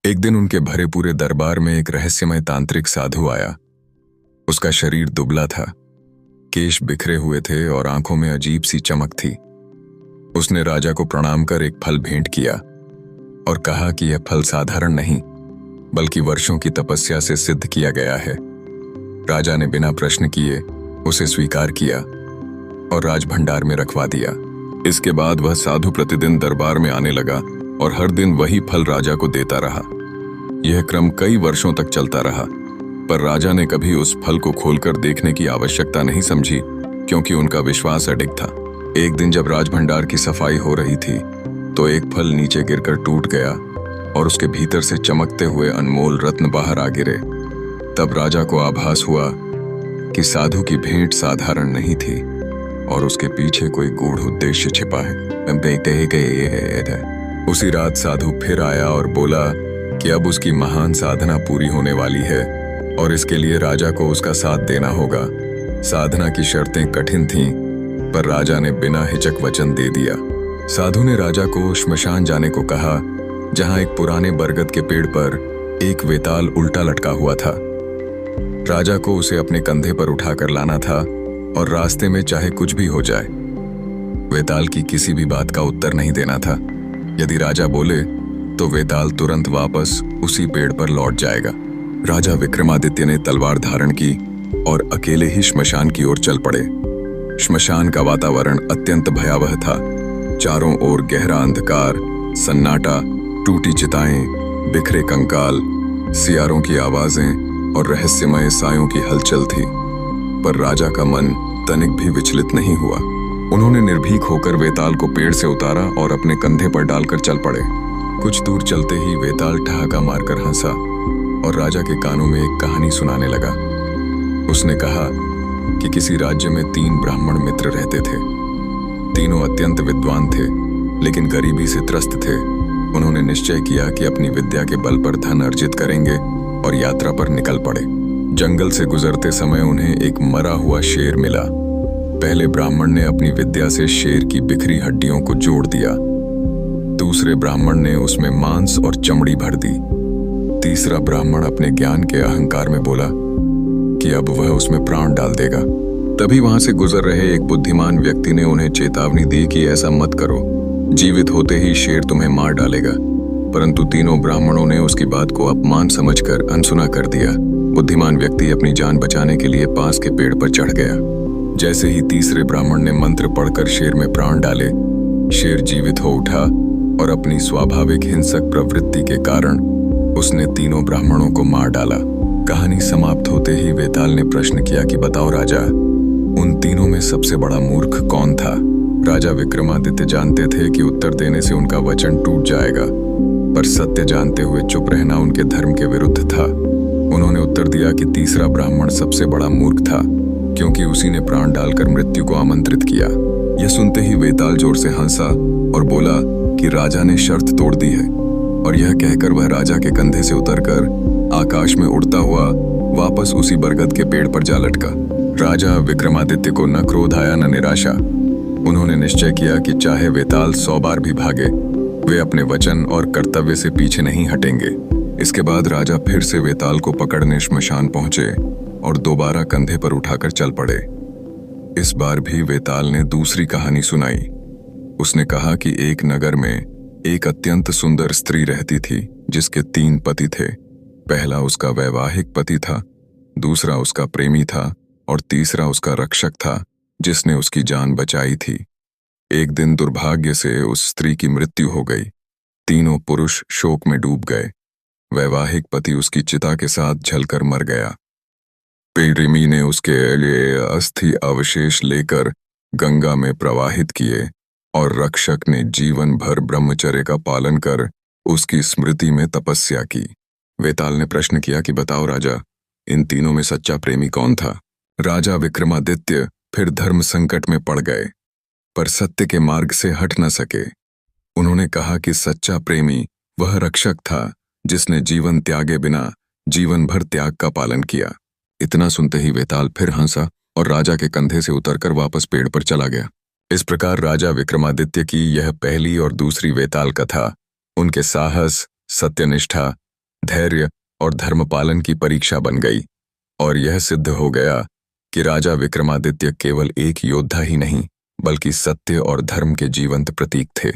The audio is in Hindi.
एक दिन उनके भरे पूरे दरबार में एक रहस्यमय तांत्रिक साधु आया। उसका शरीर दुबला था, केश बिखरे हुए थे और आंखों में अजीब सी चमक थी। उसने राजा को प्रणाम कर एक फल भेंट किया और कहा कि यह फल साधारण नहीं बल्कि वर्षों की तपस्या से सिद्ध किया गया है। राजा ने बिना प्रश्न किए उसे स्वीकार किया और राजभंडार में रखवा दिया। इसके बाद वह साधु प्रतिदिन दरबार में आने लगा और हर दिन वही फल राजा को देता रहा। यह क्रम कई वर्षों तक चलता रहा, पर राजा ने कभी उस फल को खोलकर देखने की आवश्यकता नहीं समझी, क्योंकि उनका विश्वास अडिग था। एक दिन जब राजभंडार की सफाई हो रही थी तो एक फल नीचे गिरकर टूट गया और उसके भीतर से चमकते हुए अनमोल रत्न बाहर आ गिरे। तब राजा को आभास हुआ कि साधु की भेंट साधारण नहीं थी और उसके पीछे कोई गूढ़ उद्देश्य छिपा है। उसी रात साधु फिर आया और बोला कि अब उसकी महान साधना पूरी होने वाली है और इसके लिए राजा को उसका साथ देना होगा। साधना की शर्तें कठिन थीं, पर राजा ने बिना हिचक वचन दे दिया। साधु ने राजा को श्मशान जाने को कहा, जहां एक पुराने बरगद के पेड़ पर एक वेताल उल्टा लटका हुआ था। राजा को उसे अपने कंधे पर उठाकर लाना था और रास्ते में चाहे कुछ भी हो जाए, वेताल की किसी भी बात का उत्तर नहीं देना था। यदि राजा बोले तो वेताल तुरंत वापस उसी पेड़ पर लौट जाएगा। राजा विक्रमादित्य ने तलवार धारण की और अकेले ही श्मशान की ओर चल पड़े। श्मशान का वातावरण अत्यंत भयावह था। चारों ओर गहरा अंधकार, सन्नाटा, टूटी चिताएं, बिखरे कंकाल, सियारों की आवाजें और रहस्यमय सायों की हलचल थी। पर राजा का मन तनिक भी विचलित नहीं हुआ। उन्होंने निर्भीक होकर वेताल को पेड़ से उतारा और अपने कंधे पर डालकर चल पड़े। कुछ दूर चलते ही वेताल ठहाका मारकर हंसा और राजा के कानों में एक कहानी सुनाने लगा। उसने कहा कि किसी राज्य में 3 ब्राह्मण मित्र रहते थे। तीनों अत्यंत विद्वान थे, लेकिन गरीबी से त्रस्त थे। उन्होंने निश्चय किया कि अपनी विद्या के बल पर धन अर्जित करेंगे और यात्रा पर निकल पड़े। जंगल से गुजरते समय उन्हें एक मरा हुआ शेर मिला। पहले ब्राह्मण ने अपनी विद्या से शेर की बिखरी हड्डियों को जोड़ दिया। दूसरे ब्राह्मण ने उसमें मांस और चमड़ी भर दी। तीसरा ब्राह्मण अपने ज्ञान के अहंकार में बोला कि अब वह उसमें प्राण डाल देगा। तभी वहां से गुजर रहे एक बुद्धिमान व्यक्ति ने उन्हें चेतावनी दी कि ऐसा मत करो, जीवित होते ही शेर तुम्हें मार डालेगा। परंतु तीनों ब्राह्मणों ने उसकी बात को अपमान समझकर अनसुना कर दिया। बुद्धिमान व्यक्ति अपनी जान बचाने के लिए पास के पेड़ पर चढ़ गया। जैसे ही तीसरे ब्राह्मण ने मंत्र पढ़कर शेर में प्राण डाले, शेर जीवित हो उठा और अपनी स्वाभाविक हिंसक प्रवृत्ति के कारण उसने तीनों ब्राह्मणों को मार डाला। कहानी समाप्त होते ही वेताल ने प्रश्न किया कि बताओ राजा, उन तीनों में सबसे बड़ा मूर्ख कौन था? राजा विक्रमादित्य जानते थे कि उत्तर देने से उनका वचन टूट जाएगा, पर सत्य जानते हुए चुप रहना उनके धर्म के विरुद्ध था। उन्होंने उत्तर दिया कि तीसरा ब्राह्मण सबसे बड़ा मूर्ख था, क्योंकि उसी ने प्राण डालकर मृत्यु को आमंत्रित किया। यह सुनते ही वेताल जोर से हंसा और बोला कि राजा ने शर्त तोड़ दी है, और यह कहकर वह राजा के कंधे से उतरकर आकाश में उड़ता हुआ वापस उसी बरगद के पेड़ पर जा लटका। राजा विक्रमादित्य को न क्रोध आया न निराशा। उन्होंने निश्चय किया कि चाहे वेताल 100 बार भी भागे, वे अपने वचन और कर्तव्य से पीछे नहीं हटेंगे। इसके बाद राजा फिर से वेताल को पकड़ने श्मशान पहुंचे और दोबारा कंधे पर उठाकर चल पड़े। इस बार भी वेताल ने दूसरी कहानी सुनाई। उसने कहा कि एक नगर में एक अत्यंत सुंदर स्त्री रहती थी, जिसके 3 पति थे। पहला उसका वैवाहिक पति था, दूसरा उसका प्रेमी था और तीसरा उसका रक्षक था, जिसने उसकी जान बचाई थी। एक दिन दुर्भाग्य से उस स्त्री की मृत्यु हो गई। तीनों पुरुष शोक में डूब गए। वैवाहिक पति उसकी चिता के साथ जलकर मर गया। प्रेमी ने उसके लिए अस्थि अवशेष लेकर गंगा में प्रवाहित किए और रक्षक ने जीवन भर ब्रह्मचर्य का पालन कर उसकी स्मृति में तपस्या की। वेताल ने प्रश्न किया कि बताओ राजा, इन तीनों में सच्चा प्रेमी कौन था? राजा विक्रमादित्य फिर धर्म संकट में पड़ गए, पर सत्य के मार्ग से हट न सके। उन्होंने कहा कि सच्चा प्रेमी वह रक्षक था, जिसने जीवन त्यागे बिना जीवन भर त्याग का पालन किया। इतना सुनते ही वेताल फिर हंसा और राजा के कंधे से उतरकर वापस पेड़ पर चला गया। इस प्रकार राजा विक्रमादित्य की यह पहली और दूसरी वेताल कथा उनके साहस, सत्यनिष्ठा धैर्य और धर्मपालन की परीक्षा बन गई। और यह सिद्ध हो गया कि राजा विक्रमादित्य केवल एक योद्धा ही नहीं, बल्कि सत्य और धर्म के जीवंत प्रतीक थे।